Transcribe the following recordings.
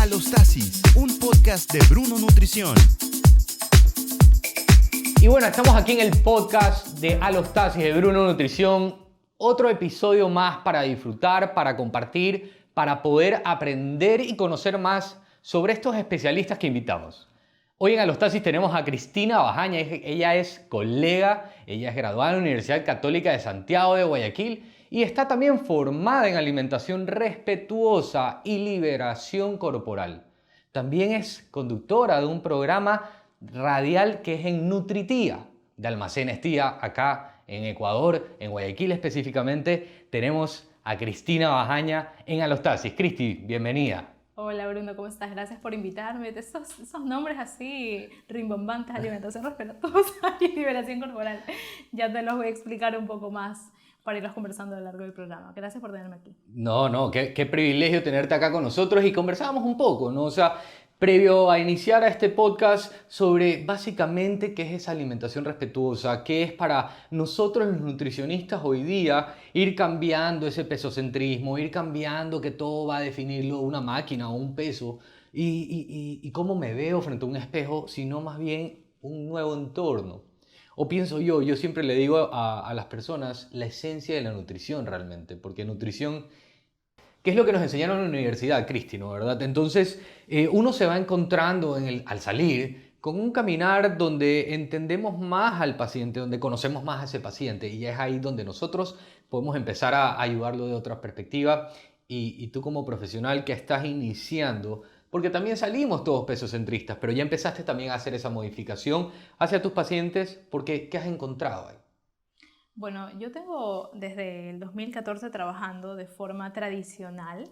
Alostasis, un podcast de Bruno Nutrición. Y bueno, estamos aquí en el podcast de Alostasis de Bruno Nutrición. Otro episodio más para disfrutar, para compartir, para poder aprender y conocer más sobre estos especialistas que invitamos. Hoy en Alostasis tenemos a Cristina Bajaña. Ella es colega, ella es graduada en la Universidad Católica de Santiago de Guayaquil y está también formada en alimentación respetuosa y liberación corporal. También es conductora de un programa radial que es en Nutritía, de Almacenes Tía, acá en Ecuador, en Guayaquil específicamente. Tenemos a Cristina Bajaña en Alostasis. Cristi, bienvenida. Hola Bruno, ¿cómo estás? Gracias por invitarme. Esos nombres así rimbombantes, alimentación respetuosa y liberación corporal, ya te los voy a explicar un poco más para irlos conversando a lo largo del programa. Gracias por tenerme aquí. No, qué privilegio tenerte acá con nosotros y conversábamos un poco, ¿no? O sea, previo a iniciar a este podcast sobre básicamente qué es esa alimentación respetuosa, qué es para nosotros los nutricionistas hoy día ir cambiando ese pesocentrismo, ir cambiando que todo va a definirlo una máquina o un peso y cómo me veo frente a un espejo, sino más bien un nuevo entorno. O pienso yo siempre le digo a las personas la esencia de la nutrición realmente, porque nutrición, ¿qué es lo que nos enseñaron en la universidad, Cristi, ¿no? ¿Verdad? Entonces, uno se va encontrando al salir con un caminar donde entendemos más al paciente, donde conocemos más a ese paciente, y es ahí donde nosotros podemos empezar a ayudarlo de otra perspectiva. Y tú como profesional que estás iniciando, porque también salimos todos pesocentristas, pero ya empezaste también a hacer esa modificación hacia tus pacientes, porque ¿qué has encontrado ahí? Bueno, yo tengo desde el 2014 trabajando de forma tradicional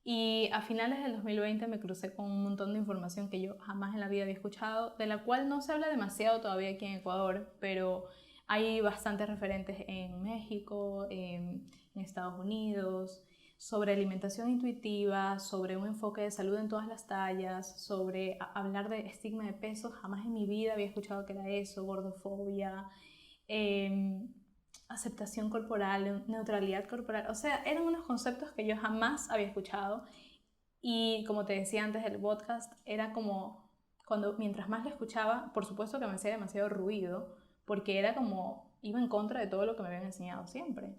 y a finales del 2020 me crucé con un montón de información que yo jamás en la vida había escuchado, de la cual no se habla demasiado todavía aquí en Ecuador, pero hay bastantes referentes en México, en Estados Unidos, sobre alimentación intuitiva, sobre un enfoque de salud en todas las tallas, sobre hablar de estigma de peso. Jamás en mi vida había escuchado que era eso, gordofobia, aceptación corporal, neutralidad corporal. O sea, eran unos conceptos que yo jamás había escuchado y como te decía antes del podcast, era como mientras más lo escuchaba, por supuesto que me hacía demasiado ruido porque era como, iba en contra de todo lo que me habían enseñado siempre.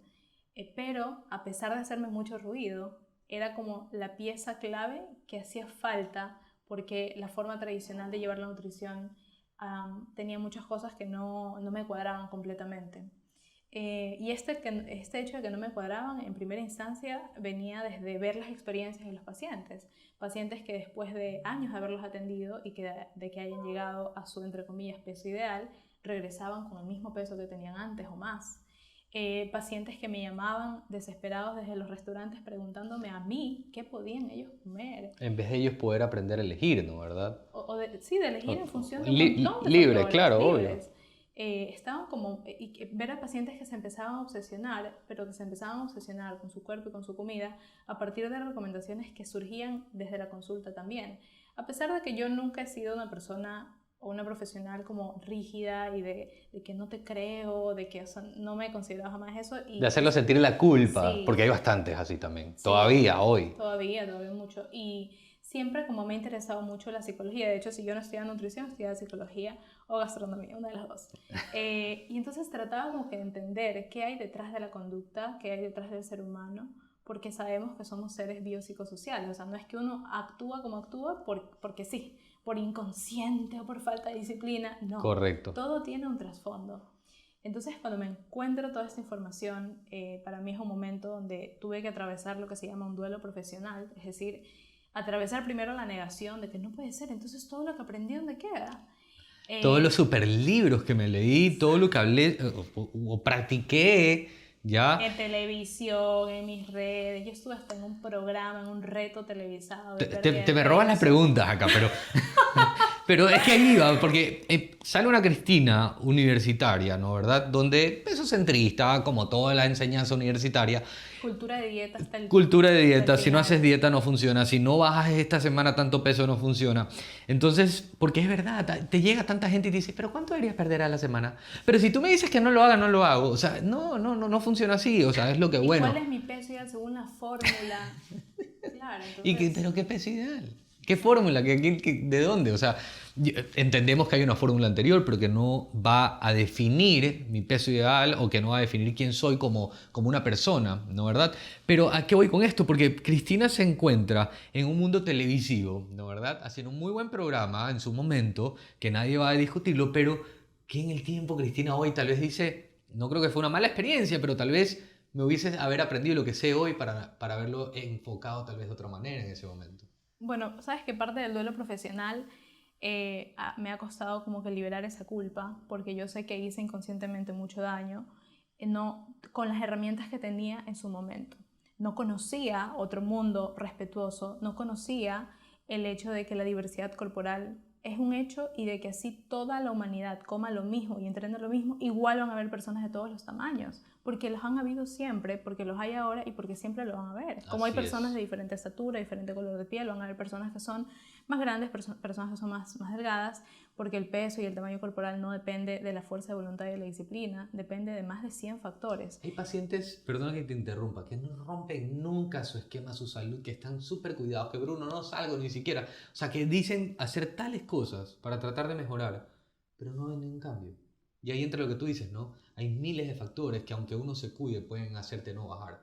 Pero a pesar de hacerme mucho ruido, era como la pieza clave que hacía falta porque la forma tradicional de llevar la nutrición tenía muchas cosas que no me cuadraban completamente. Y este hecho de que no me cuadraban en primera instancia venía desde ver las experiencias de los pacientes que después de años de haberlos atendido y de que hayan llegado a su, entre comillas, peso ideal, regresaban con el mismo peso que tenían antes o más. Pacientes que me llamaban desesperados desde los restaurantes preguntándome a mí qué podían ellos comer. En vez de ellos poder aprender a elegir, ¿no? ¿Verdad? Sí, de elegir en función de un montón de libre, factores, claro, libres. obvio. Estaban como, ver a pacientes que se empezaban a obsesionar, pero que se empezaban a obsesionar con su cuerpo y con su comida a partir de recomendaciones que surgían desde la consulta también. A pesar de que yo nunca he sido una persona o una profesional como rígida y de que no te creo, de que, o sea, no me he considerado jamás eso. Y de hacerlo sentir la culpa, sí, porque hay bastantes así también, sí, todavía hoy. Todavía mucho. Y siempre como me ha interesado mucho la psicología. De hecho, si yo no estudiaba nutrición, estudiaba psicología o gastronomía, una de las dos. Y entonces trataba como que de entender qué hay detrás de la conducta, qué hay detrás del ser humano, porque sabemos que somos seres biopsicosociales. O sea, no es que uno actúa como actúa porque sí, por inconsciente o por falta de disciplina. No. Correcto. Todo tiene un trasfondo. Entonces, cuando me encuentro toda esta información, para mí es un momento donde tuve que atravesar lo que se llama un duelo profesional, es decir, atravesar primero la negación de que no puede ser, entonces todo lo que aprendí, ¿dónde queda? Todos los super libros que me leí, todo lo que hablé o practiqué, ¿ya? En televisión, en mis redes, yo estuve hasta en un programa, en un reto televisado. Te me robas las preguntas acá, pero... Pero es que ahí iba, porque sale una Cristina universitaria, ¿no? ¿Verdad? Donde pesocentrista, como toda la enseñanza universitaria. Cultura de dieta hasta el... Cultura de dieta, si no haces dieta no funciona, si no bajas esta semana tanto peso no funciona. Entonces, porque es verdad, te llega tanta gente y te dice, pero ¿cuánto deberías perder a la semana? Pero si tú me dices que no lo haga, no lo hago. O sea, no funciona así, o sea, es lo que bueno. ¿Y cuál es mi peso ideal según la fórmula? Claro, entonces... ¿Pero qué peso ideal? ¿Qué fórmula? ¿De dónde? O sea, entendemos que hay una fórmula anterior, pero que no va a definir mi peso ideal o que no va a definir quién soy como una persona, ¿no verdad? Pero ¿a qué voy con esto? Porque Cristina se encuentra en un mundo televisivo, ¿no verdad? Haciendo un muy buen programa en su momento, que nadie va a discutirlo, pero que en el tiempo Cristina hoy tal vez dice, no creo que fue una mala experiencia, pero tal vez me hubiese haber aprendido lo que sé hoy para haberlo enfocado tal vez de otra manera en ese momento. Bueno, sabes que parte del duelo profesional me ha costado como que liberar esa culpa, porque yo sé que hice inconscientemente mucho daño, no, con las herramientas que tenía en su momento. No conocía otro mundo respetuoso, no conocía el hecho de que la diversidad corporal es un hecho y de que así toda la humanidad coma lo mismo y entrene lo mismo, igual van a haber personas de todos los tamaños, porque los han habido siempre, porque los hay ahora y porque siempre lo van a ver. Como hay personas de diferente estatura, diferente color de piel, van a haber personas que son más grandes, personas que son más delgadas, porque el peso y el tamaño corporal no depende de la fuerza de voluntad y de la disciplina, depende de más de 100 factores. Hay pacientes, perdona que te interrumpa, que no rompen nunca su esquema, su salud, que están súper cuidados, que Bruno no salgo ni siquiera. O sea, que dicen hacer tales cosas para tratar de mejorar, pero no ven ningún cambio. Y ahí entra lo que tú dices, ¿no? Hay miles de factores que aunque uno se cuide pueden hacerte no bajar.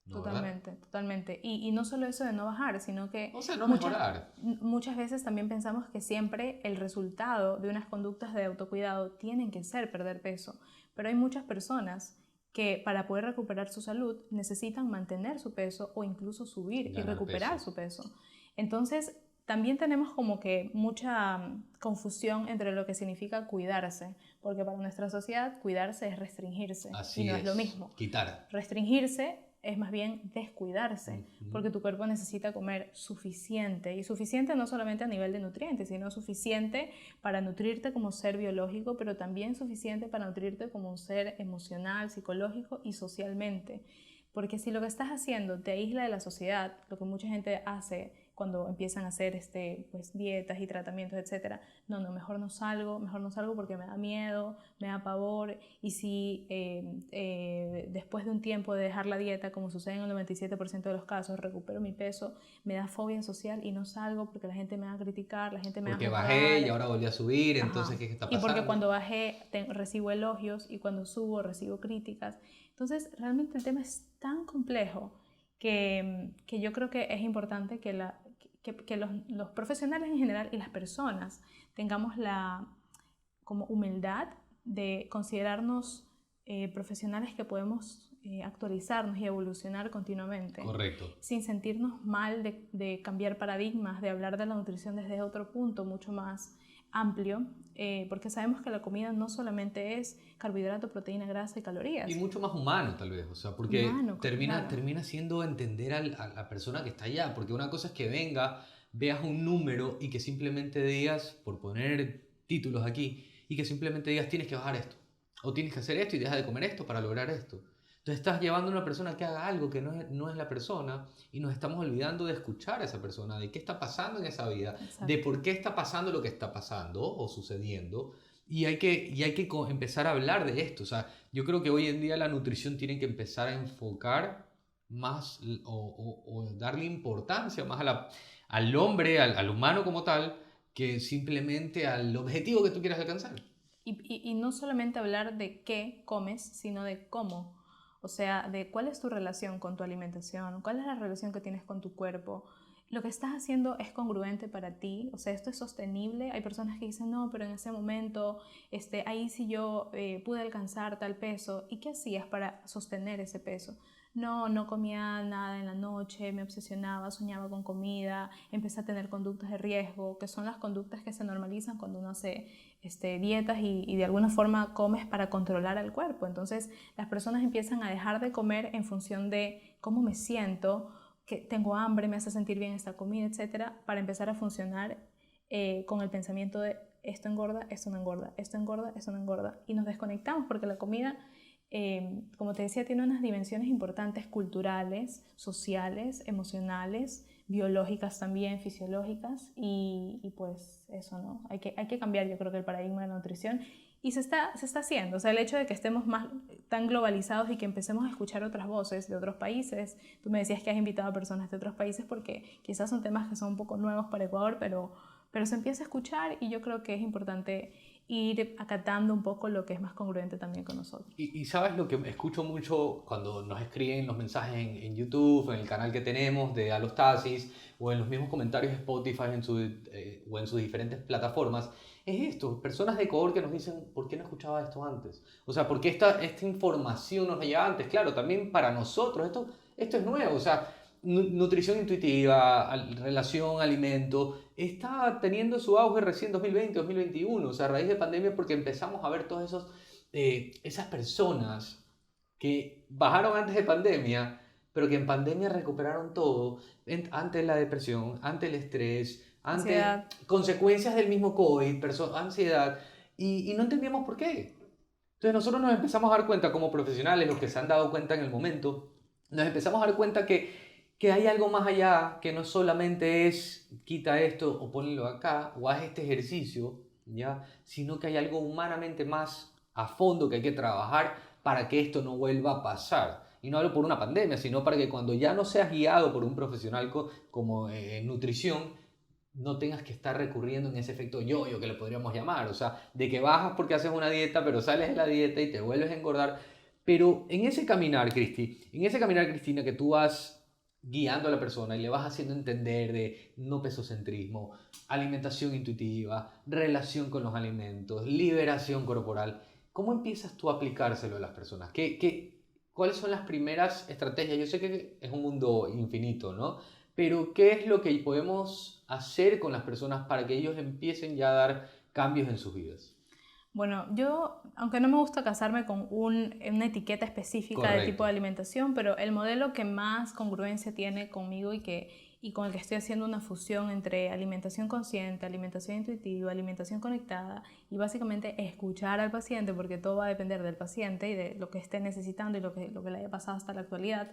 ¿No, Totalmente, verdad? totalmente. Y no solo eso de no bajar, sino que O sea, no mejorar. muchas veces también pensamos que siempre el resultado de unas conductas de autocuidado tienen que ser perder peso. Pero hay muchas personas que para poder recuperar su salud necesitan mantener su peso o incluso subir y recuperar su peso. Entonces, también tenemos como que mucha confusión entre lo que significa cuidarse, porque para nuestra sociedad cuidarse es restringirse. Así y no es lo mismo. Quitar. Restringirse es más bien descuidarse, porque tu cuerpo necesita comer suficiente, y suficiente no solamente a nivel de nutrientes, sino suficiente para nutrirte como ser biológico, pero también suficiente para nutrirte como un ser emocional, psicológico y socialmente. Porque si lo que estás haciendo te aísla de la sociedad, lo que mucha gente hace cuando empiezan a hacer pues, dietas y tratamientos, etc. No, mejor no salgo porque me da miedo, me da pavor, y si después de un tiempo de dejar la dieta, como sucede en el 97% de los casos, recupero mi peso, me da fobia social y no salgo porque la gente me va a criticar, la gente me va a juzgar. Porque bajé y ahora volví a subir, entonces Ajá. ¿qué está pasando? Y porque cuando bajé recibo elogios y cuando subo recibo críticas. Entonces realmente el tema es tan complejo que yo creo que es importante que los profesionales en general y las personas tengamos la como humildad de considerarnos profesionales que podemos actualizarnos y evolucionar continuamente. Correcto. Sin sentirnos mal de cambiar paradigmas, de hablar de la nutrición desde otro punto mucho más amplio, porque sabemos que la comida no solamente es carbohidrato, proteína, grasa y calorías. Y mucho más humano tal vez, o sea, porque termina siendo entender a la persona que está allá, porque una cosa es que veas un número y que simplemente digas, por poner títulos aquí, y que simplemente digas tienes que bajar esto, o tienes que hacer esto y deja de comer esto para lograr esto. Entonces estás llevando a una persona que haga algo que no es la persona, y nos estamos olvidando de escuchar a esa persona, de qué está pasando en esa vida, Exacto. de por qué está pasando lo que está pasando o sucediendo, y hay que empezar a hablar de esto. O sea, yo creo que hoy en día la nutrición tiene que empezar a enfocar más o darle importancia más al hombre, al humano como tal, que simplemente al objetivo que tú quieras alcanzar. Y no solamente hablar de qué comes, sino de cómo. O sea, de cuál es tu relación con tu alimentación, cuál es la relación que tienes con tu cuerpo. Lo que estás haciendo es congruente para ti, o sea, esto es sostenible. Hay personas que dicen, no, pero en ese momento, ahí sí yo pude alcanzar tal peso. ¿Y qué hacías para sostener ese peso? No comía nada en la noche, me obsesionaba, soñaba con comida, empecé a tener conductas de riesgo, que son las conductas que se normalizan cuando uno hace dietas y de alguna forma comes para controlar al cuerpo. Entonces las personas empiezan a dejar de comer en función de cómo me siento, que tengo hambre, me hace sentir bien esta comida, etcétera, para empezar a funcionar con el pensamiento de esto engorda, esto no engorda, esto engorda, esto no engorda, y nos desconectamos porque la comida, como te decía, tiene unas dimensiones importantes culturales, sociales, emocionales, biológicas también, fisiológicas, y pues eso, ¿no? Hay que cambiar, yo creo, que el paradigma de la nutrición Y se está haciendo, o sea, el hecho de que estemos más tan globalizados y que empecemos a escuchar otras voces de otros países. Tú me decías que has invitado a personas de otros países porque quizás son temas que son un poco nuevos para Ecuador, pero se empieza a escuchar y yo creo que es importante ir acatando un poco lo que es más congruente también con nosotros. Y sabes lo que escucho mucho cuando nos escriben los mensajes en YouTube, en el canal que tenemos de Alostasis, o en los mismos comentarios de Spotify o en sus diferentes plataformas, es esto, personas de Ecuador que nos dicen, ¿por qué no escuchaba esto antes? O sea, ¿por qué esta información nos llegaba antes? Claro, también para nosotros esto es nuevo, o sea, nutrición intuitiva, relación, alimento, está teniendo su auge recién 2020, 2021, o sea, a raíz de pandemia, porque empezamos a ver todas esas personas que bajaron antes de pandemia, pero que en pandemia recuperaron todo, ante la depresión, ante el estrés, ante Ansiedad. consecuencias del mismo COVID, ansiedad, y no entendíamos por qué. Entonces nosotros nos empezamos a dar cuenta como profesionales, los que se han dado cuenta en el momento, nos empezamos a dar cuenta que hay algo más allá, que no solamente es quita esto o ponlo acá o haz este ejercicio, ¿ya? Sino que hay algo humanamente más a fondo que hay que trabajar para que esto no vuelva a pasar. Y no hablo por una pandemia, sino para que cuando ya no seas guiado por un profesional como nutrición, no tengas que estar recurriendo en ese efecto yo-yo que le podríamos llamar. O sea, de que bajas porque haces una dieta, pero sales de la dieta y te vuelves a engordar. Pero en ese caminar, Cristina, que tú vas guiando a la persona y le vas haciendo entender de no pesocentrismo, alimentación intuitiva, relación con los alimentos, liberación corporal, ¿cómo empiezas tú a aplicárselo a las personas? ¿Cuáles son las primeras estrategias? Yo sé que es un mundo infinito, ¿no? Pero ¿qué es lo que podemos hacer con las personas para que ellos empiecen ya a dar cambios en sus vidas? Bueno, yo, aunque no me gusta casarme con una etiqueta específica de tipo de alimentación, pero el modelo que más congruencia tiene conmigo y con el que estoy haciendo una fusión entre alimentación consciente, alimentación intuitiva, alimentación conectada y básicamente escuchar al paciente, porque todo va a depender del paciente y de lo que esté necesitando y lo que le haya pasado hasta la actualidad.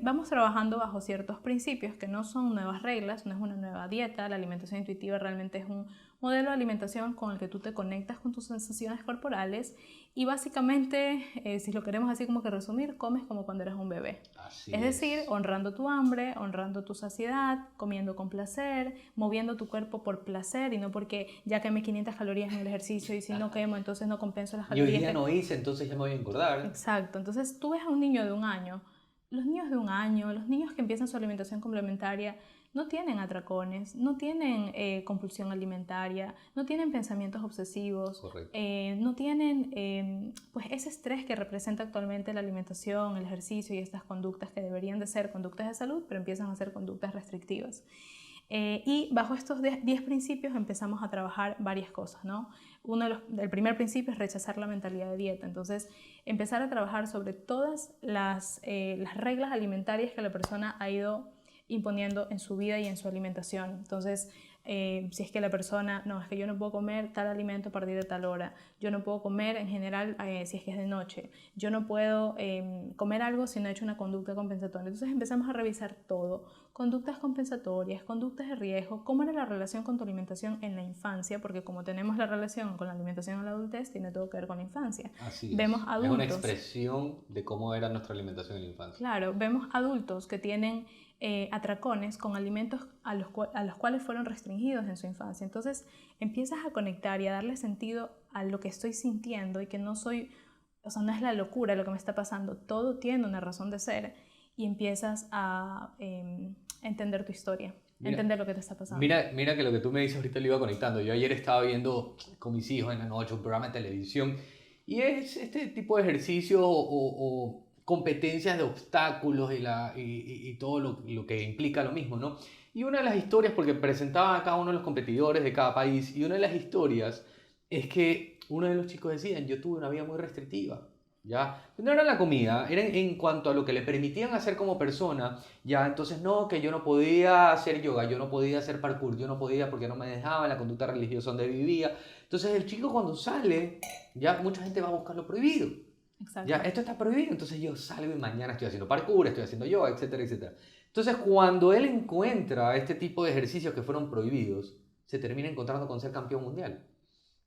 Vamos trabajando bajo ciertos principios que no son nuevas reglas, no es una nueva dieta. La alimentación intuitiva realmente es un modelo de alimentación con el que tú te conectas con tus sensaciones corporales y básicamente, si lo queremos así como que resumir, comes como cuando eres un bebé. Es decir, honrando tu hambre, honrando tu saciedad, comiendo con placer, moviendo tu cuerpo por placer y no porque ya quemé 500 calorías en el ejercicio y si no quemo entonces no compenso las calorías. Yo hoy día no hice, entonces ya me voy a engordar. Exacto, entonces tú ves a un niño de 1 año. Los niños de 1 año, los niños que empiezan su alimentación complementaria, no tienen atracones, no tienen compulsión alimentaria, no tienen pensamientos obsesivos, no tienen pues ese estrés que representa actualmente la alimentación, el ejercicio y estas conductas que deberían de ser conductas de salud, pero empiezan a ser conductas restrictivas. Y bajo estos 10 principios empezamos a trabajar varias cosas, ¿no? El primer principio es rechazar la mentalidad de dieta, entonces empezar a trabajar sobre todas las reglas alimentarias que la persona ha ido imponiendo en su vida y en su alimentación. Entonces, si es que la persona, no, es que yo no puedo comer tal alimento a partir de tal hora, yo no puedo comer en general si es que es de noche, yo no puedo comer algo si no he hecho una conducta compensatoria. Entonces empezamos a revisar todo, conductas compensatorias, conductas de riesgo, cómo era la relación con tu alimentación en la infancia, porque como tenemos la relación con la alimentación en la adultez, tiene todo que ver con la infancia. Así vemos adultos, es una expresión de cómo era nuestra alimentación en la infancia. Claro, vemos adultos que tienen atracones con alimentos a los cuales fueron restringidos en su infancia. Entonces empiezas a conectar y a darle sentido a lo que estoy sintiendo y que no es la locura lo que me está pasando, todo tiene una razón de ser y empiezas a entender tu historia, entender lo que te está pasando. Mira que lo que tú me dices ahorita lo iba conectando. Yo ayer estaba viendo con mis hijos en la noche un programa de televisión y es este tipo de ejercicio o competencias de obstáculos y todo lo que implica lo mismo, ¿no? Y una de las historias, porque presentaban a cada uno de los competidores de cada país, y una de las historias es que uno de los chicos decía, yo tuve una vida muy restrictiva, ¿ya? No era la comida, era en cuanto a lo que le permitían hacer como persona, ¿ya? Entonces, no, que yo no podía hacer yoga, yo no podía hacer parkour, yo no podía porque no me dejaban la conducta religiosa donde vivía. Entonces, el chico cuando sale, ya mucha gente va a buscar lo prohibido. Exacto. Ya, esto está prohibido, entonces yo salgo y mañana estoy haciendo parkour, estoy haciendo yoga, etcétera, etcétera. Entonces, cuando él encuentra este tipo de ejercicios que fueron prohibidos, se termina encontrando con ser campeón mundial.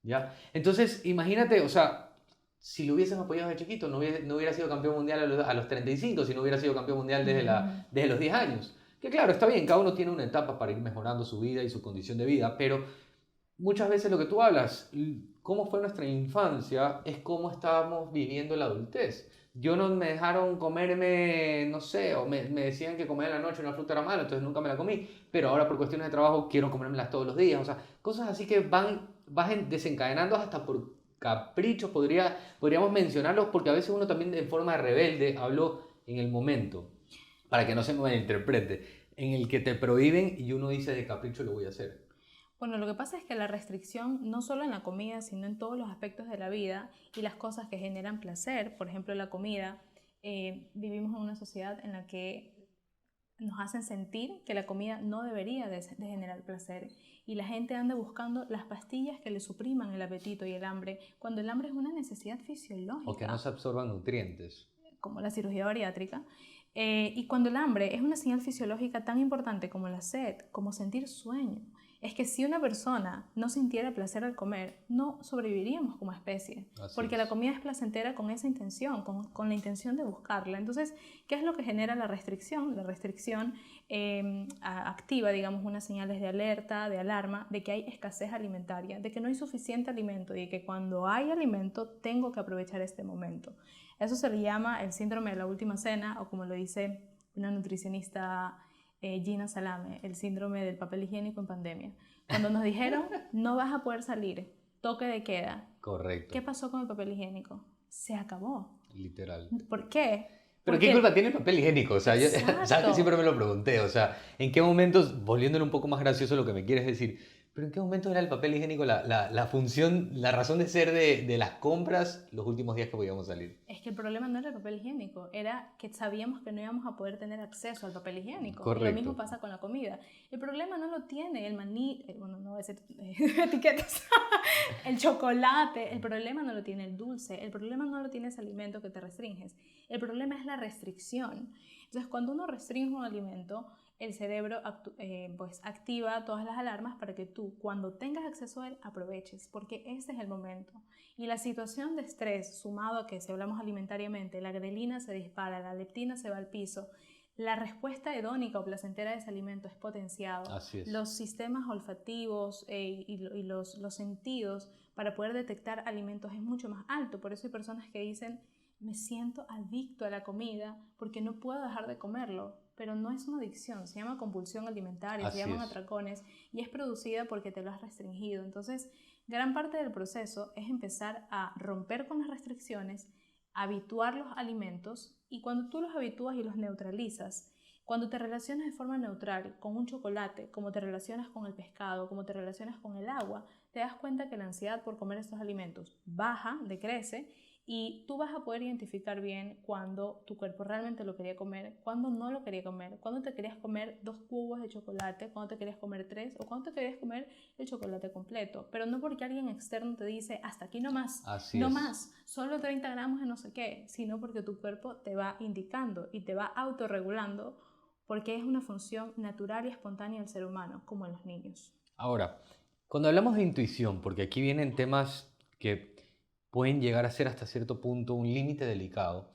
¿Ya? Entonces, imagínate, o sea, si lo hubiesen apoyado de chiquito, no hubiera sido campeón mundial a los 35, si no hubiera sido campeón mundial desde los 10 años. Que claro, está bien, cada uno tiene una etapa para ir mejorando su vida y su condición de vida, pero muchas veces lo que tú hablas, cómo fue nuestra infancia, es cómo estábamos viviendo la adultez. Yo no me dejaron comerme, no sé, o me decían que comer en la noche una fruta era malo, entonces nunca me la comí, pero ahora por cuestiones de trabajo quiero comérmelas todos los días. O sea, cosas así que van desencadenando hasta por caprichos, podríamos mencionarlos, porque a veces uno también de forma rebelde habló en el momento, para que no se me malinterprete, en el que te prohíben y uno dice de capricho lo voy a hacer. Bueno, lo que pasa es que la restricción, no solo en la comida, sino en todos los aspectos de la vida y las cosas que generan placer, por ejemplo la comida, vivimos en una sociedad en la que nos hacen sentir que la comida no debería de generar placer y la gente anda buscando las pastillas que le supriman el apetito y el hambre, cuando el hambre es una necesidad fisiológica. O que no se absorban nutrientes. Como la cirugía bariátrica. Y cuando el hambre es una señal fisiológica tan importante como la sed, como sentir sueño, es que si una persona no sintiera placer al comer, no sobreviviríamos como especie. Porque la comida es placentera con esa intención, con la intención de buscarla. Entonces, ¿qué es lo que genera la restricción? La restricción activa, digamos, unas señales de alerta, de alarma, de que hay escasez alimentaria, de que no hay suficiente alimento y que cuando hay alimento tengo que aprovechar este momento. Eso se le llama el síndrome de la última cena, o como lo dice una nutricionista, Gina Salame, el síndrome del papel higiénico en pandemia. Cuando nos dijeron, no vas a poder salir, toque de queda. Correcto. ¿Qué pasó con el papel higiénico? Se acabó. Literal. ¿Por qué? Pero ¿qué culpa tiene el papel higiénico? O sea, sabes que siempre me lo pregunté. O sea, ¿en qué momentos, volviéndole un poco más gracioso lo que me quieres decir, pero en qué momento era el papel higiénico la función, la razón de ser de las compras los últimos días que podíamos salir? Es que el problema no era el papel higiénico, era que sabíamos que no íbamos a poder tener acceso al papel higiénico. Correcto. Y lo mismo pasa con la comida. El problema no lo tiene el maní, bueno, no voy a decir etiquetas, el chocolate, el problema no lo tiene el dulce, el problema no lo tiene ese alimento que te restringes, el problema es la restricción. Entonces, cuando uno restringe un alimento, el cerebro pues activa todas las alarmas para que tú, cuando tengas acceso a él, aproveches, porque ese es el momento. Y la situación de estrés, sumado a que si hablamos alimentariamente, la grelina se dispara, la leptina se va al piso, la respuesta hedónica o placentera de ese alimento es potenciado. Así es. Los sistemas olfativos y los sentidos para poder detectar alimentos es mucho más alto. Por eso hay personas que dicen, me siento adicto a la comida porque no puedo dejar de comerlo. Pero no es una adicción, se llama compulsión alimentaria, se llaman atracones y es producida porque te lo has restringido. Entonces, gran parte del proceso es empezar a romper con las restricciones, habituar los alimentos y cuando tú los habitúas y los neutralizas, cuando te relacionas de forma neutral con un chocolate, como te relacionas con el pescado, como te relacionas con el agua, te das cuenta que la ansiedad por comer estos alimentos baja, decrece. Y tú vas a poder identificar bien cuando tu cuerpo realmente lo quería comer, cuando no lo quería comer, cuando te querías comer 2 cubos de chocolate, cuando te querías comer 3 o cuando te querías comer el chocolate completo. Pero no porque alguien externo te dice hasta aquí no más, no más, solo 30 gramos de no sé qué, sino porque tu cuerpo te va indicando y te va autorregulando porque es una función natural y espontánea del ser humano, como en los niños. Ahora, cuando hablamos de intuición, porque aquí vienen temas que pueden llegar a ser hasta cierto punto un límite delicado.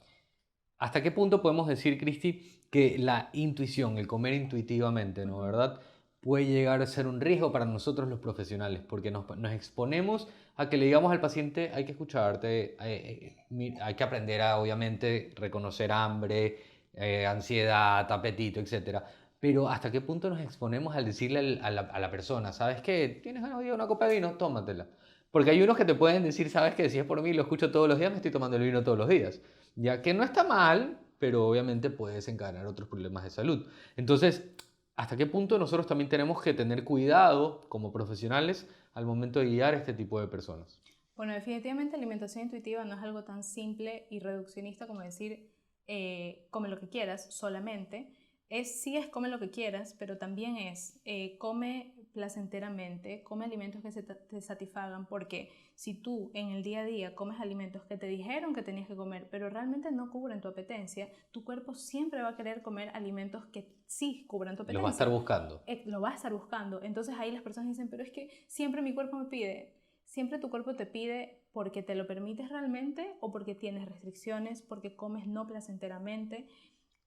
¿Hasta qué punto podemos decir, Cristi, que la intuición, el comer intuitivamente, ¿no? ¿Verdad? Puede llegar a ser un riesgo para nosotros los profesionales, porque nos exponemos a que le digamos al paciente, hay que escucharte, hay que aprender a, obviamente, reconocer hambre, ansiedad, apetito, etc. Pero ¿hasta qué punto nos exponemos al decirle a la persona, ¿sabes qué? ¿Tienes ganas de una copa de vino? Tómatela. Porque hay unos que te pueden decir, sabes que si es por mí, lo escucho todos los días, me estoy tomando el vino todos los días. Ya que no está mal, pero obviamente puede desencadenar otros problemas de salud. Entonces, ¿hasta qué punto nosotros también tenemos que tener cuidado como profesionales al momento de guiar a este tipo de personas? Bueno, definitivamente la alimentación intuitiva no es algo tan simple y reduccionista como decir, come lo que quieras solamente. Sí es come lo que quieras, pero también es come placenteramente, come alimentos que te satisfagan, porque si tú en el día a día comes alimentos que te dijeron que tenías que comer, pero realmente no cubren tu apetencia, tu cuerpo siempre va a querer comer alimentos que sí cubran tu apetencia. Lo va a estar buscando. Lo va a estar buscando. Entonces ahí las personas dicen, pero es que siempre mi cuerpo me pide. siempre tu cuerpo te pide porque te lo permites realmente o porque tienes restricciones, porque comes no placenteramente.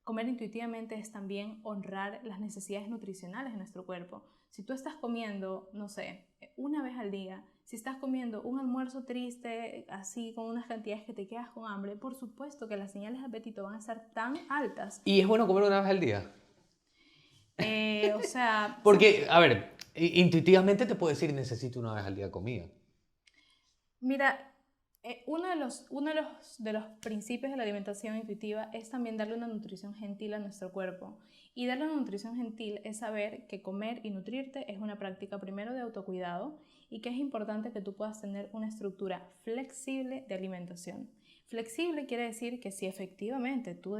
Comer intuitivamente es también honrar las necesidades nutricionales de nuestro cuerpo. Si tú estás comiendo, no sé, una vez al día, si estás comiendo un almuerzo triste, así con unas cantidades que te quedas con hambre, por supuesto que las señales de apetito van a estar tan altas. ¿Y es bueno comer una vez al día? O sea... Porque, a ver, intuitivamente te puedo decir necesito una vez al día comida. Mira, uno de los principios de la alimentación intuitiva es también darle una nutrición gentil a nuestro cuerpo. Y darle una nutrición gentil es saber que comer y nutrirte es una práctica primero de autocuidado y que es importante que tú puedas tener una estructura flexible de alimentación. Flexible quiere decir que si efectivamente tú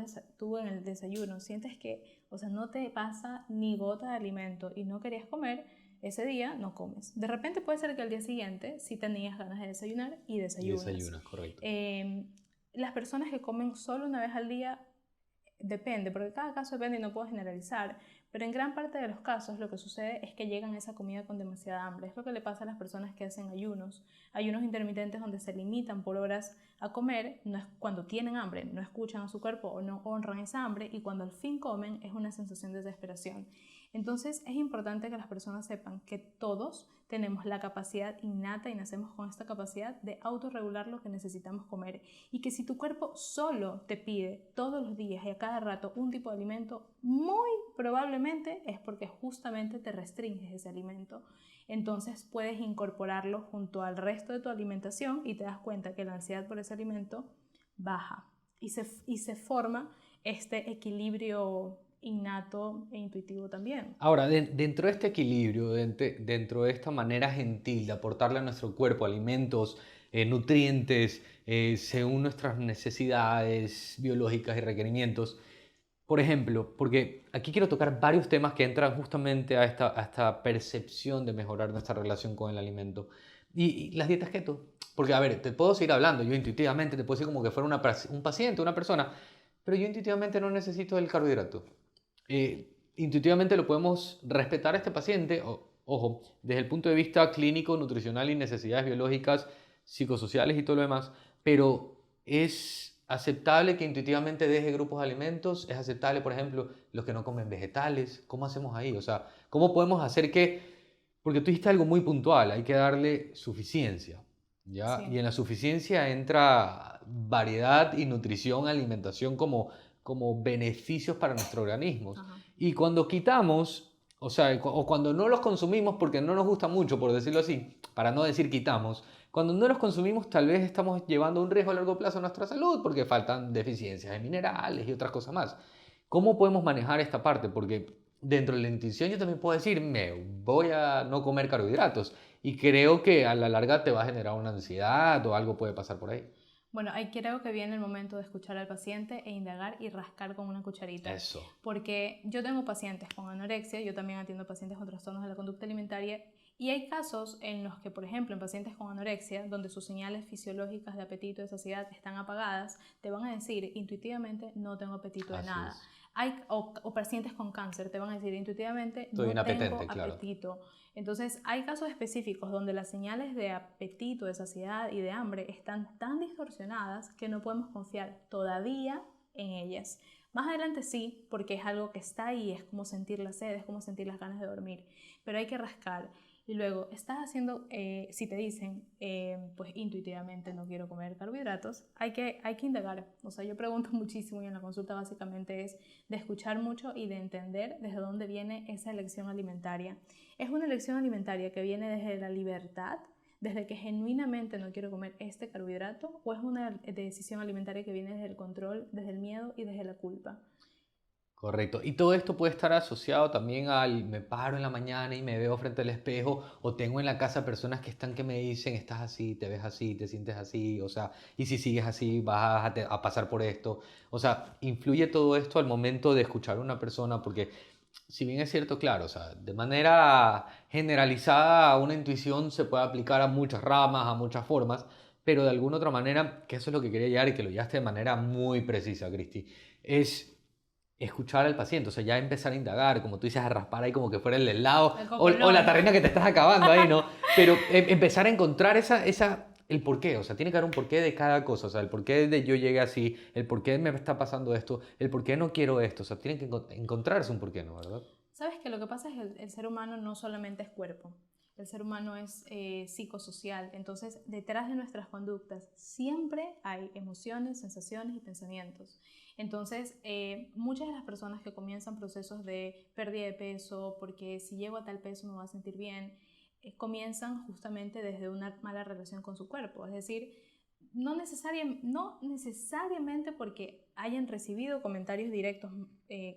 en el desayuno sientes que, o sea, no te pasa ni gota de alimento y no querías comer, ese día no comes. De repente puede ser que al día siguiente sí tenías ganas de desayunar y desayunas. Desayunas, correcto. Las personas que comen solo una vez al día, depende, porque cada caso depende y no puedo generalizar, pero en gran parte de los casos lo que sucede es que llegan a esa comida con demasiada hambre. Es lo que le pasa a las personas que hacen ayunos intermitentes donde se limitan por horas a comer, no es cuando tienen hambre, no escuchan a su cuerpo o no honran esa hambre, y cuando al fin comen es una sensación de desesperación. Entonces es importante que las personas sepan que todos tenemos la capacidad innata y nacemos con esta capacidad de autorregular lo que necesitamos comer, y que si tu cuerpo solo te pide todos los días y a cada rato un tipo de alimento, muy probablemente es porque justamente te restringes ese alimento. Entonces puedes incorporarlo junto al resto de tu alimentación y te das cuenta que la ansiedad por ese alimento baja y se forma este equilibrio innato e intuitivo también. Ahora, dentro de este equilibrio, dentro de esta manera gentil de aportarle a nuestro cuerpo alimentos, nutrientes, según nuestras necesidades biológicas y requerimientos, por ejemplo, porque aquí quiero tocar varios temas que entran justamente a esta percepción de mejorar nuestra relación con el alimento. Y las dietas keto. Porque, a ver, te puedo seguir hablando, yo intuitivamente te puedo decir como que fuera un paciente, una persona, pero yo intuitivamente no necesito el carbohidrato. Intuitivamente lo podemos respetar a este paciente, ojo, desde el punto de vista clínico, nutricional y necesidades biológicas, psicosociales y todo lo demás, pero es aceptable que intuitivamente deje grupos de alimentos, es aceptable, por ejemplo, los que no comen vegetales. ¿Cómo hacemos ahí? O sea, ¿cómo podemos hacer que, porque tú dijiste algo muy puntual, hay que darle suficiencia, ¿ya? Sí. Y en la suficiencia entra variedad y nutrición, alimentación como beneficios para nuestro organismo. Ajá. Y cuando quitamos, o sea, o cuando no los consumimos porque no nos gusta mucho, por decirlo así, para no decir quitamos, cuando no los consumimos tal vez estamos llevando un riesgo a largo plazo a nuestra salud porque faltan deficiencias de minerales y otras cosas más. ¿Cómo podemos manejar esta parte? Porque dentro de la nutrición yo también puedo decir, me voy a no comer carbohidratos, y creo que a la larga te va a generar una ansiedad o algo puede pasar por ahí. Bueno, ahí creo que viene el momento de escuchar al paciente e indagar y rascar con una cucharita. Eso. Porque yo tengo pacientes con anorexia, yo también atiendo pacientes con trastornos de la conducta alimentaria, y hay casos en los que, por ejemplo, en pacientes con anorexia, donde sus señales fisiológicas de apetito y de saciedad están apagadas, te van a decir intuitivamente no tengo apetito de nada. O pacientes con cáncer te van a decir intuitivamente no tengo apetito. Entonces hay casos específicos donde las señales de apetito, de saciedad y de hambre están tan distorsionadas que no podemos confiar todavía en ellas. Más adelante sí, porque es algo que está ahí, es como sentir la sed, es como sentir las ganas de dormir, pero hay que rascar. Y luego, estás haciendo, si te dicen, pues intuitivamente no quiero comer carbohidratos, hay que indagar. O sea, yo pregunto muchísimo y en la consulta básicamente es de escuchar mucho y de entender desde dónde viene esa elección alimentaria. ¿Es una elección alimentaria que viene desde la libertad, desde que genuinamente no quiero comer este carbohidrato, o es una decisión alimentaria que viene desde el control, desde el miedo y desde la culpa? Correcto. Y todo esto puede estar asociado también al me paro en la mañana y me veo frente al espejo, o tengo en la casa personas que me dicen estás así, te ves así, te sientes así, o sea, y si sigues así vas a pasar por esto. O sea, influye todo esto al momento de escuchar a una persona, porque si bien es cierto, claro, o sea, de manera generalizada una intuición se puede aplicar a muchas ramas, a muchas formas, pero de alguna otra manera, que eso es lo que quería llegar y que lo llevaste de manera muy precisa, Cristi, es escuchar al paciente, o sea, ya empezar a indagar, como tú dices, a raspar ahí como que fuera el helado El o la tarrina que te estás acabando ahí, ¿no? Pero empezar a encontrar el porqué, o sea, tiene que haber un porqué de cada cosa, o sea, el porqué de yo llegué así, el porqué me está pasando esto, el porqué no quiero esto, o sea, tiene que encontrarse un porqué, ¿no? ¿Verdad? ¿Sabes que lo que pasa es que el ser humano no solamente es cuerpo? El ser humano es psicosocial, entonces detrás de nuestras conductas siempre hay emociones, sensaciones y pensamientos. Entonces, muchas de las personas que comienzan procesos de pérdida de peso, porque si llego a tal peso me voy a sentir bien, comienzan justamente desde una mala relación con su cuerpo. Es decir, no necesariamente porque hayan recibido comentarios directos,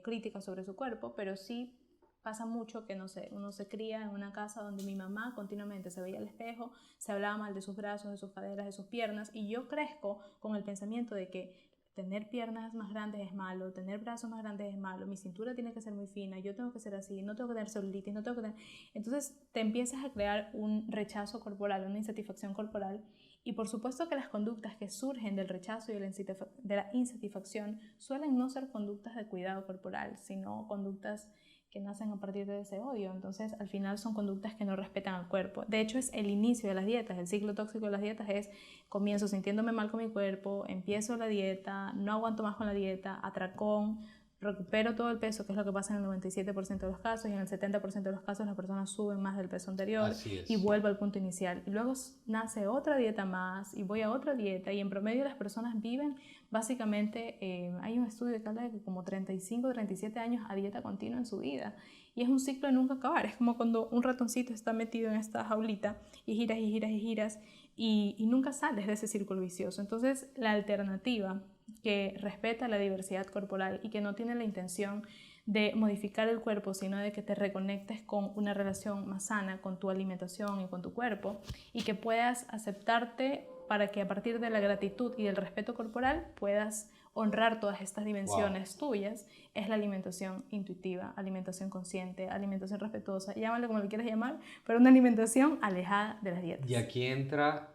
críticas sobre su cuerpo, pero sí pasa mucho que, no sé, uno se cría en una casa donde mi mamá continuamente se veía al espejo, se hablaba mal de sus brazos, de sus caderas, de sus piernas, y yo crezco con el pensamiento de que tener piernas más grandes es malo, tener brazos más grandes es malo, mi cintura tiene que ser muy fina, yo tengo que ser así, no tengo que tener celulitis, no tengo que tener... Entonces te empiezas a crear un rechazo corporal, una insatisfacción corporal, y por supuesto que las conductas que surgen del rechazo y de la insatisfacción suelen no ser conductas de cuidado corporal, sino conductas que nacen a partir de ese odio. Entonces, al final son conductas que no respetan al cuerpo. De hecho, es el inicio de las dietas. El ciclo tóxico de las dietas es: comienzo sintiéndome mal con mi cuerpo, empiezo la dieta, no aguanto más con la dieta, atracón, recupero todo el peso, que es lo que pasa en el 97% de los casos, y en el 70% de los casos las personas suben más del peso anterior y vuelvo al punto inicial. Y luego nace otra dieta más y voy a otra dieta, y en promedio las personas viven básicamente, hay un estudio que habla de que como 35 o 37 años a dieta continua en su vida, y es un ciclo de nunca acabar. Es como cuando un ratoncito está metido en esta jaulita y giras y giras y giras y nunca sales de ese círculo vicioso. Entonces, la alternativa, que respeta la diversidad corporal y que no tiene la intención de modificar el cuerpo, sino de que te reconectes con una relación más sana con tu alimentación y con tu cuerpo, y que puedas aceptarte para que a partir de la gratitud y del respeto corporal puedas honrar todas estas dimensiones tuyas, es la alimentación intuitiva, alimentación consciente, alimentación respetuosa, llámalo como lo quieras llamar, pero una alimentación alejada de las dietas. Y aquí entra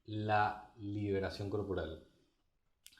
la liberación corporal.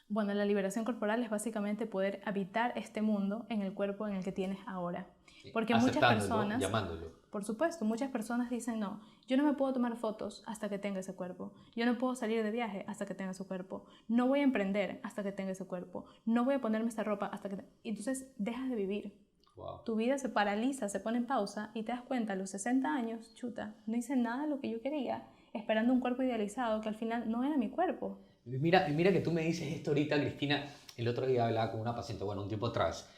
Bueno, la liberación corporal es básicamente poder habitar este mundo en el cuerpo en el que tienes ahora. Porque muchas personas, llamándolo. por supuesto, muchas personas dicen: no, yo no me puedo tomar fotos hasta que tenga ese cuerpo, yo no puedo salir de viaje hasta que tenga ese cuerpo, no voy a emprender hasta que tenga ese cuerpo, no voy a ponerme esta ropa hasta que... Entonces dejas de vivir. Wow. Tu vida se paraliza, se pone en pausa y te das cuenta a los 60 años, chuta, no hice nada de lo que yo quería, esperando un cuerpo idealizado que al final no era mi cuerpo. Mira que tú me dices esto ahorita, Cristina. El otro día hablaba con una paciente, bueno, un tiempo atrás,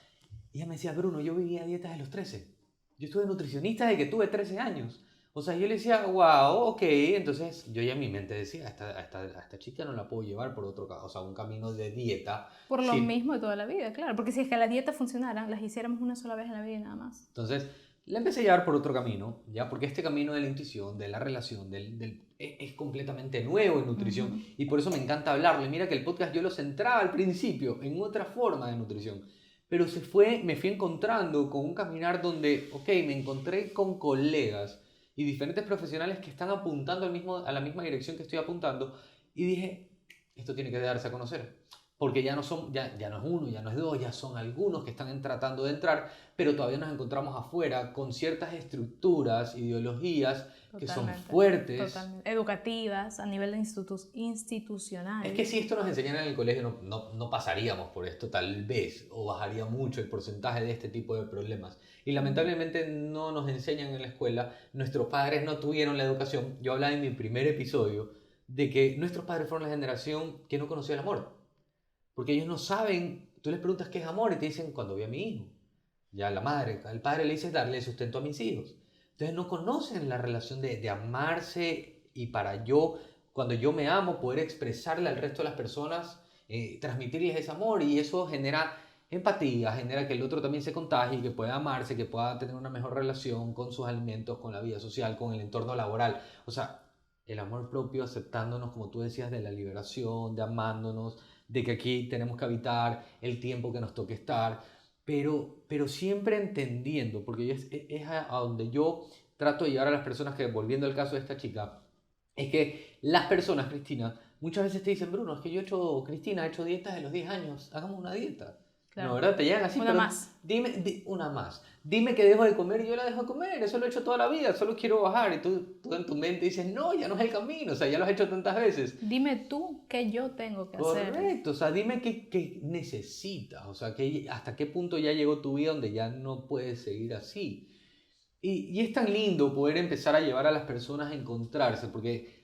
y ella me decía: Bruno, yo vivía dietas de los 13. Yo estuve nutricionista desde que tuve 13 años. O sea, yo le decía: wow, ok. Entonces, yo ya en mi mente decía: a esta chica no la puedo llevar por otro, o sea, un camino de dieta. Por lo mismo de toda la vida, claro. Porque si es que las dietas funcionaran, las hiciéramos una sola vez en la vida y nada más. Entonces, la empecé a llevar por otro camino, ¿ya? Porque este camino de la intuición, de la relación, es completamente nuevo en nutrición. Y por eso me encanta hablarle. Mira que el podcast yo lo centraba al principio en otra forma de nutrición. Pero me fui encontrando con un caminar donde, ok, me encontré con colegas y diferentes profesionales que están apuntando a la misma dirección que estoy apuntando. Y dije: esto tiene que darse a conocer. Porque ya no es uno, ya no es dos, ya son algunos que están tratando de entrar, pero todavía nos encontramos afuera con ciertas estructuras, ideologías que son fuertes. Totalmente. Educativas, a nivel institucional. Es que si esto nos enseñara en el colegio no pasaríamos por esto tal vez, o bajaría mucho el porcentaje de este tipo de problemas. Y lamentablemente no nos enseñan en la escuela, nuestros padres no tuvieron la educación. Yo hablaba en mi primer episodio de que nuestros padres fueron la generación que no conocía el amor. Porque ellos no saben, tú les preguntas qué es amor y te dicen: cuando vi a mi hijo. Ya la madre, el padre le dice: darle sustento a mis hijos. Entonces no conocen la relación de amarse, y para cuando yo me amo, poder expresarle al resto de las personas, transmitirles ese amor, y eso genera empatía, genera que el otro también se contagie, que pueda amarse, que pueda tener una mejor relación con sus alimentos, con la vida social, con el entorno laboral. O sea, el amor propio, aceptándonos, como tú decías, de la liberación, de amándonos, de que aquí tenemos que habitar el tiempo que nos toque estar, pero siempre entendiendo, porque es a donde yo trato de llevar a las personas, que, volviendo al caso de esta chica, es que las personas, Cristina, muchas veces te dicen: Bruno, es que Cristina, he hecho dietas de los 10 años, hagamos una dieta. Claro. No, ¿verdad? Te llegan así, Una pero más. Una más. Dime que dejo de comer y yo la dejo de comer. Eso lo he hecho toda la vida, solo quiero bajar. Y tú en tu mente dices, no, ya no es el camino. O sea, ya lo has hecho tantas veces. Dime tú qué yo tengo que hacer. Correcto, o sea, dime qué necesitas. O sea, hasta qué punto ya llegó tu vida donde ya no puedes seguir así. Y es tan lindo poder empezar a llevar a las personas a encontrarse, porque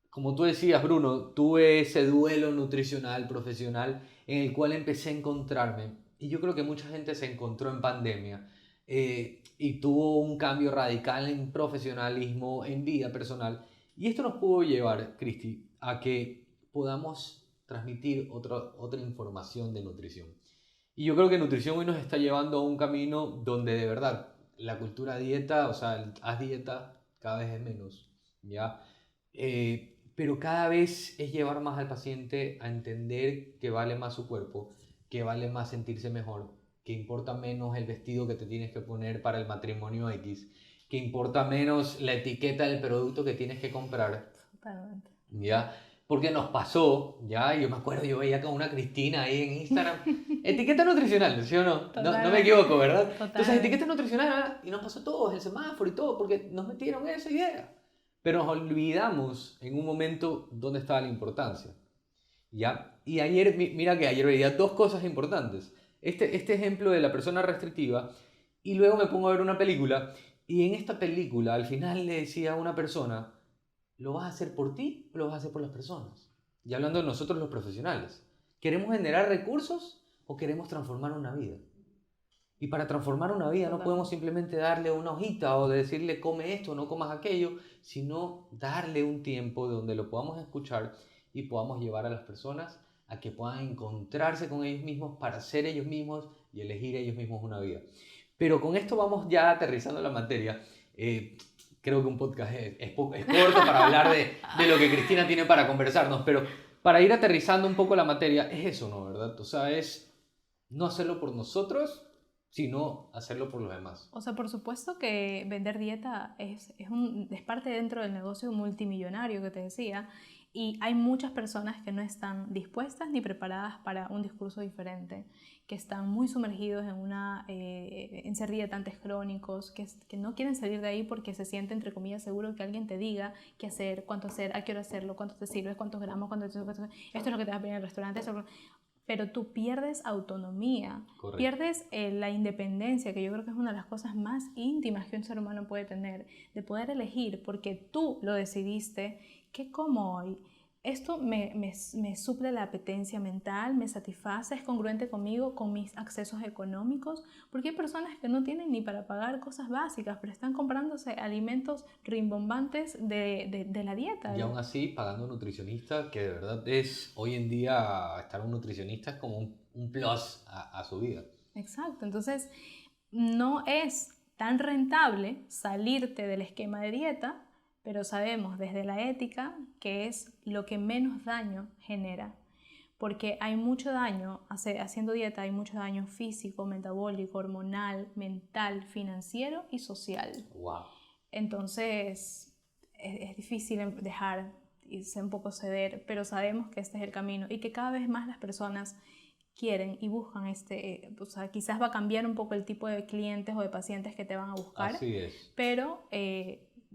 como tú decías, Bruno, tuve ese duelo nutricional, profesional, en el cual empecé a encontrarme. Y yo creo que mucha gente se encontró en pandemia y tuvo un cambio radical en profesionalismo, en vida personal. Y esto nos pudo llevar, Cristi, a que podamos transmitir otra información de nutrición. Y yo creo que nutrición hoy nos está llevando a un camino donde de verdad la cultura dieta, o sea, haz dieta, cada vez es menos, ¿ya? Pero cada vez es llevar más al paciente a entender que vale más su cuerpo, que vale más sentirse mejor, que importa menos el vestido que te tienes que poner para el matrimonio X, que importa menos la etiqueta del producto que tienes que comprar. Totalmente. ¿Ya? Porque nos pasó, ya, yo me acuerdo, yo veía con una Cristina ahí en Instagram, etiqueta nutricional, ¿sí o no? No me equivoco, ¿verdad? Total. Entonces, etiqueta nutricional, y nos pasó todo, el semáforo y todo, porque nos metieron esa idea. Pero nos olvidamos en un momento dónde estaba la importancia, ¿ya? Y ayer, mira que ayer veía dos cosas importantes. Este ejemplo de la persona restrictiva, y luego me pongo a ver una película, y en esta película, al final le decía a una persona, ¿lo vas a hacer por ti o lo vas a hacer por las personas? Y hablando de nosotros los profesionales, ¿queremos generar recursos o queremos transformar una vida? Y para transformar una vida no podemos simplemente darle una hojita o decirle come esto, no comas aquello, sino darle un tiempo donde lo podamos escuchar y podamos llevar a las personas a que puedan encontrarse con ellos mismos para ser ellos mismos y elegir ellos mismos una vida. Pero con esto vamos ya aterrizando la materia. Creo que un podcast es corto para hablar de lo que Cristina tiene para conversarnos, pero para ir aterrizando un poco la materia, es eso, ¿no? ¿Verdad? O sea, es no hacerlo por nosotros, sino hacerlo por los demás. O sea, por supuesto que vender dieta es parte dentro del negocio multimillonario que te decía, y hay muchas personas que no están dispuestas ni preparadas para un discurso diferente, que están muy sumergidos en ser dietantes crónicos, que no quieren salir de ahí porque se sienten, entre comillas, seguro que alguien te diga qué hacer, cuánto hacer, a qué hora hacerlo, cuánto te sirves, cuántos gramos, esto es lo que te vas a pedir en el restaurante, pero tú pierdes autonomía. Correcto. Pierdes la independencia, que yo creo que es una de las cosas más íntimas que un ser humano puede tener, de poder elegir, porque tú lo decidiste, ¿qué como hoy? Esto me suple la apetencia mental, me satisface, es congruente conmigo, con mis accesos económicos, porque hay personas que no tienen ni para pagar cosas básicas, pero están comprándose alimentos rimbombantes de la dieta. Y aún así, pagando un nutricionista, que de verdad es, hoy en día, estar un nutricionista es como un plus a su vida. Exacto, entonces no es tan rentable salirte del esquema de dieta, pero sabemos desde la ética que es lo que menos daño genera, porque hay mucho daño, haciendo dieta hay mucho daño físico, metabólico, hormonal, mental, financiero y social. Wow. Entonces es difícil dejar y un poco ceder, pero sabemos que este es el camino y que cada vez más las personas quieren y buscan o sea, quizás va a cambiar un poco el tipo de clientes o de pacientes que te van a buscar. Así es. Pero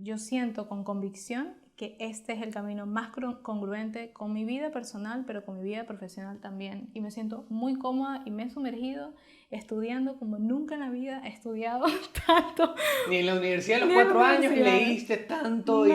yo siento con convicción que este es el camino más congruente con mi vida personal, pero con mi vida profesional también. Y me siento muy cómoda y me he sumergido estudiando como nunca en la vida he estudiado tanto. Ni en la universidad a los 4 años leíste tanto y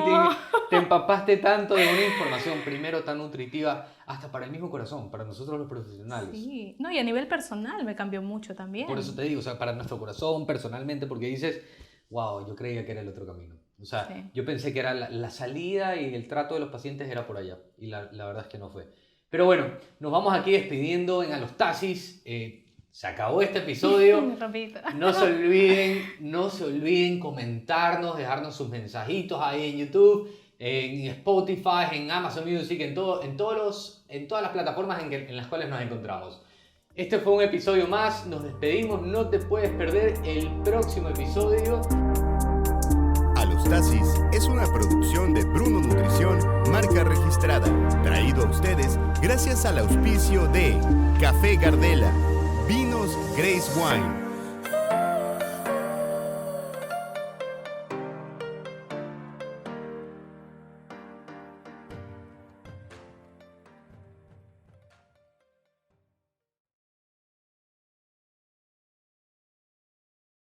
te empapaste tanto de una información, primero tan nutritiva, hasta para el mismo corazón, para nosotros los profesionales. Sí, no, y a nivel personal me cambió mucho también. Por eso te digo, o sea, para nuestro corazón, personalmente, porque dices, wow, yo creía que era el otro camino. O sea, sí. Yo pensé que era la salida y el trato de los pacientes era por allá. Y la verdad es que no fue. Pero bueno, nos vamos aquí despidiendo en Alostasis. Se acabó este episodio. No se olviden comentarnos, dejarnos sus mensajitos ahí en YouTube, en Spotify, en Amazon Music, en todas las plataformas en las cuales nos encontramos. Este fue un episodio más. Nos despedimos. No te puedes perder el próximo episodio. Alostasis es una producción de Bruno Nutrición, marca registrada, traído a ustedes gracias al auspicio de Café Gardela, Vinos Grace Wine.